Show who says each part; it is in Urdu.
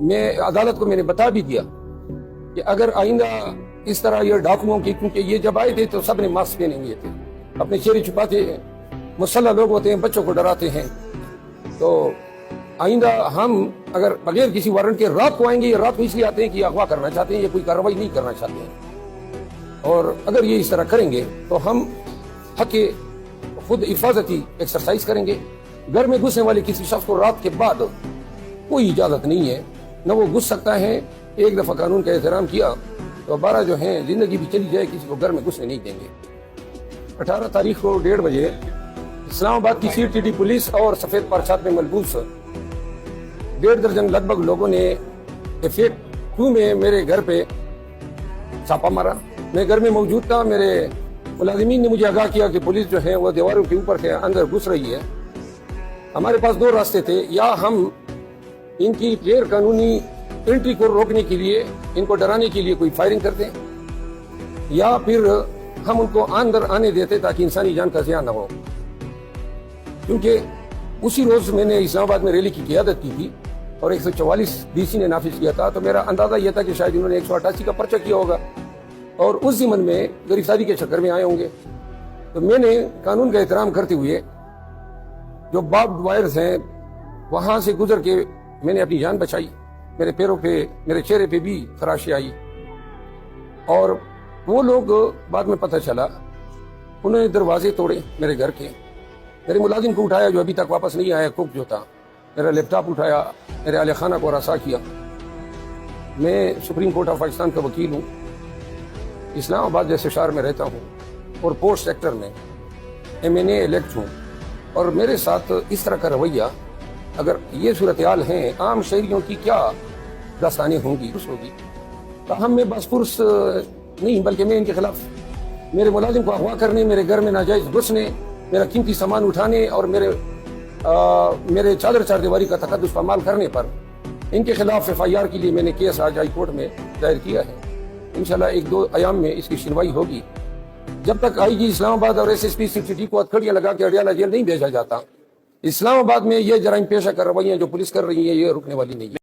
Speaker 1: میں عدالت کو میں نے بتا بھی دیا کہ اگر آئندہ اس طرح یہ ڈاکوؤں کی، کیونکہ یہ جب آئے تھے تو سب نے ماسک پہنے ہوئے تھے، اپنے چہرے چھپاتے ہیں، مسلح لوگ ہوتے ہیں، بچوں کو ڈراتے ہیں، تو آئندہ ہم اگر بغیر کسی وارنٹ کے رات کو آئیں گے، یہ رات کو اس لیے آتے ہیں کہ یہ اغوا کرنا چاہتے ہیں، یہ کوئی کارروائی نہیں کرنا چاہتے ہیں، اور اگر یہ اس طرح کریں گے تو ہم حق خود حفاظتی ایکسرسائز کریں گے۔ گھر میں گھسنے والے کسی شخص کو رات کے بعد کوئی اجازت نہیں ہے، نہ وہ گھس سکتا ہے۔ ایک دفعہ قانون کا احترام کیا تو 12 جو ہیں زندگی بھی چلی جائے، کسی کو گھر میں گھسنے نہیں دیں گے۔ 18 تاریخ کو 1:30 بجے اسلام آباد کی CTD پولیس اور سفید پرچات میں ملبوس 1.5 درجن لگ بھگ لوگوں نے FA 2 میں میرے گھر پہ چھاپا مارا۔ میں گھر میں موجود تھا، میرے ملازمین نے مجھے آگاہ کیا کہ پولیس جو ہے وہ دیواروں کے اوپر کے اندر گھس رہی ہے۔ ہمارے پاس 2 راستے تھے، یا ہم ان کی غیر قانونی انٹری کو روکنے کے لیے، ان کو ڈرانے کے لیے کوئی فائرنگ کرتے، یا پھر ہم ان کو اندر آنے دیتے تاکہ انسانی جان کا زیان نہ ہو۔ کیونکہ اسی روز میں نے اسلام آباد میں ریلی کی قیادت کی تھی اور 144 DC نے نافذ کیا تھا، تو میرا اندازہ یہ تھا کہ شاید انہوں نے 188 کا پرچہ کیا ہوگا اور اس ضمن میں گرفتاری کے چکر میں آئے ہوں گے۔ تو میں نے قانون کا احترام کرتے ہوئے جو باربڈ وائرز ہیں وہاں سے گزر کے میں نے اپنی جان بچائی۔ میرے پیروں پہ، میرے چہرے پہ بھی خراشی آئی، اور وہ لوگ بعد میں پتہ چلا انہوں نے دروازے توڑے میرے گھر کے۔ میرے ملازم کو اٹھایا جو ابھی تک واپس نہیں آیا، کوک جو تھا، میرا لیپ ٹاپ اٹھایا، میرے اہل خانہ کو ہراساں کیا۔ میں سپریم کورٹ آف پاکستان کا وکیل ہوں، اسلام آباد جیسے شہر میں رہتا ہوں اور پورٹ سیکٹر میں MNA الیکٹ ہوں، اور میرے ساتھ اس طرح کا رویہ، اگر یہ صورتحال ہیں عام شہریوں کی کیا داستانیں ہوں گی، اس ہوگی۔ تاہم میں بس پرس نہیں، بلکہ میں ان کے خلاف میرے ملازم کو اغوا کرنے، میرے گھر میں ناجائز گھسنے، میرا قیمتی سامان اٹھانے اور میرے چادر چار دیواری کا تقدس پامال کرنے پر ان کے خلاف FIR کے لیے میں نے کیس آج ہائی کورٹ میں دائر کیا ہے۔ انشاءاللہ 1-2 ایام میں اس کی سنوائی ہوگی۔ جب تک IG اسلام آباد اور SSP CTD کو ہتھکڑیاں لگا کے اڈیالہ جیل نہیں بھیجا جاتا، اسلام آباد میں یہ جرائم پیشہ کارروائیاں جو پولیس کر رہی ہے یہ رکنے والی نہیں ہے۔